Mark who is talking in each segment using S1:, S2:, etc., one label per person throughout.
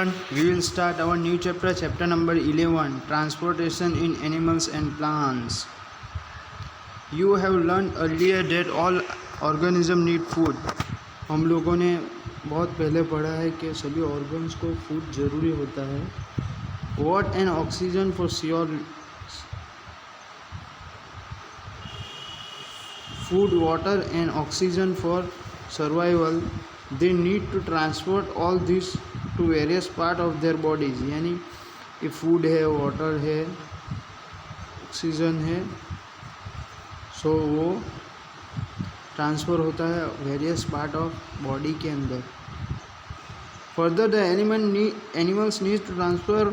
S1: everyone, we will start our new chapter, chapter number 11, transportation in animals and plants. You have learned earlier that all organisms need food. हम लोगों ने बहुत पहले पढ़ा है कि सभी ऑर्गन्स को फूड ज़रूरी होता है. What and oxygen for sure. Food, water and oxygen for survival. They need to transport all this to various part of their bodies. यानी कि फूड है, वाटर है, ऑक्सीजन है, सो वो ट्रांसफ़र होता है वेरियस पार्ट ऑफ बॉडी के अंदर. Further the animals need to transfer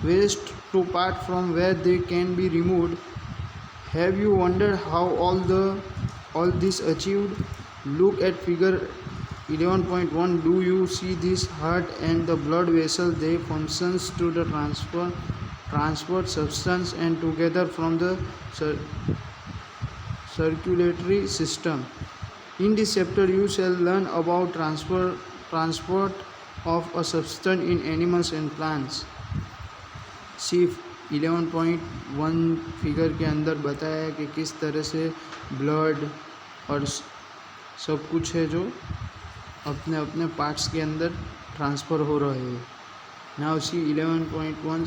S1: waste to part from where they can be removed. Have you wondered how all this achieved? Look at figure 11.1. Do you see this heart and the blood vessel? They functions to the transport substance and together from the circulatory system. In this chapter you shall learn about transport of a substance in animals and plants. See 11.1 figure के अंदर बताया है कि किस तरह से blood और सब कुछ है जो अपने अपने पार्ट्स के अंदर ट्रांसफ़र हो रहे हैं. Now see 11.1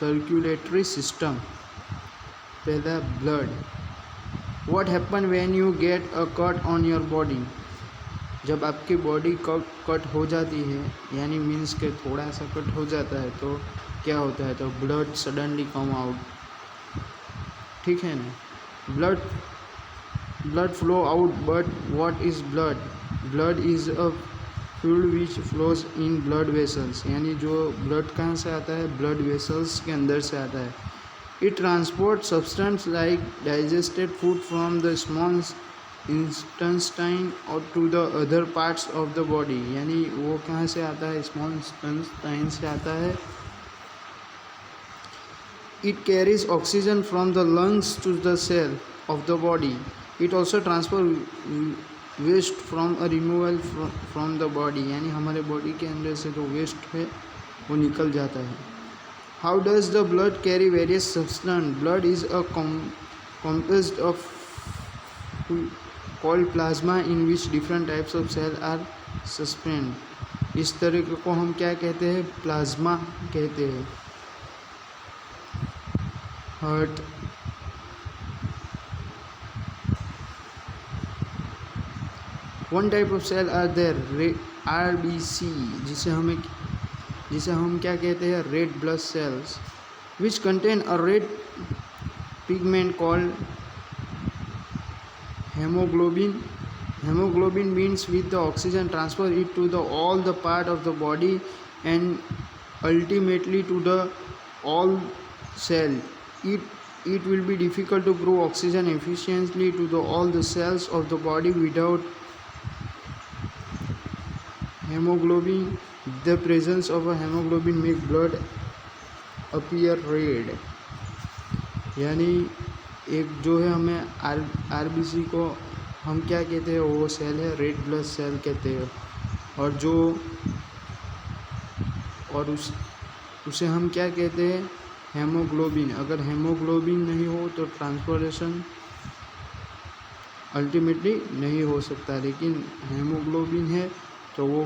S1: circulatory system. पहला blood. What happen when you get a cut on your body. जब आपकी बॉडी कट हो जाती है, यानी मीन्स के थोड़ा सा कट हो जाता है, तो क्या होता है, तो ब्लड सडनली कम आउट. ठीक है ना. Blood flow out. But what is blood? Blood is a fluid which flows in blood vessels. यानी जो ब्लड कहाँ से आता है, ब्लड वेसल्स के अंदर से आता है. It transport substance like digested food from the small intestine और to the other parts of the body. यानी वो कहाँ से आता है, स्मॉल इंटेस्टाइन से आता है. It carries oxygen from the lungs to the cell of the body. It also transfers waste from a removal from the body. यानी हमारे बॉडी के अंदर से जो वेस्ट है वो निकल जाता है. How does the blood carry various substance? Blood is a composed of called plasma in which different types of cells are suspended. इस तरह को हम क्या कहते हैं, प्लाज्मा कहते हैं. Heart. One type of cell are there, RBC, जिसे हम क्या कहते हैं, red blood cells, which contain a red pigment called haemoglobin. Hemoglobin means with the oxygen transfer it to all the part of the body and ultimately to the all cell. It will be difficult to grow oxygen efficiently to all the cells of the body without hemoglobin. The presence of a hemoglobin make blood appear red. यानी एक जो है हमें RBC को हम क्या कहते हैं, वो सेल है रेड ब्लड सेल कहते हैं. और उसे हम क्या कहते हैं, हेमोग्लोबिन. अगर हेमोग्लोबिन नहीं हो तो ट्रांसपोर्टेशन अल्टीमेटली नहीं हो सकता. लेकिन हेमोग्लोबिन है तो वो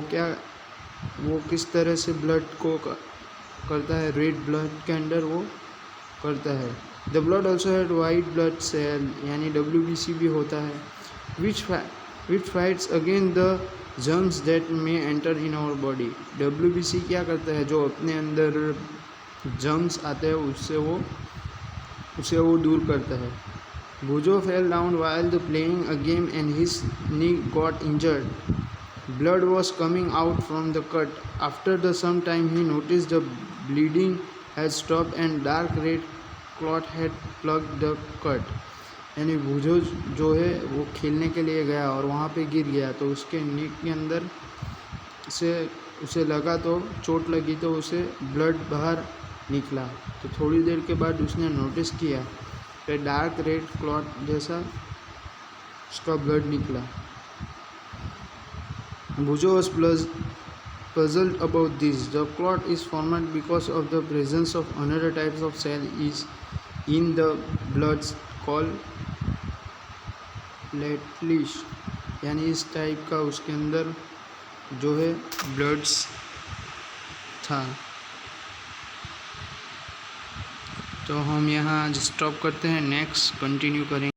S1: किस तरह से ब्लड को करता है, रेड ब्लड के अंदर वो करता है. The blood also had white blood cell, यानी WBC भी होता है, which fights against the germs that may enter in our body. WBC क्या करता है, जो अपने अंदर जर्म्स आते हैं उसे वो दूर करता है. Bujo fell down while playing a game and his knee got injured. Blood was coming out from the cut. After some time he noticed the bleeding had stopped and dark red clot had plugged the cut. यानी भूजो जो है वो खेलने के लिए गया और वहाँ पे गिर गया, तो उसके नीक के अंदर से उसे लगा, तो चोट लगी, तो उसे ब्लड बाहर निकला. तो थोड़ी देर के बाद उसने नोटिस किया कि डार्क रेड क्लॉट जैसा उसका ब्लड निकला. भूजो puzzled about this. The clot is formed because of the presence of another types of cell is in the blood called प्लेटलिश, यानी इस टाइप का उसके अंदर जो है ब्लड्स था। तो हम यहाँ स्टॉप करते हैं, नेक्स्ट कंटिन्यू करेंगे।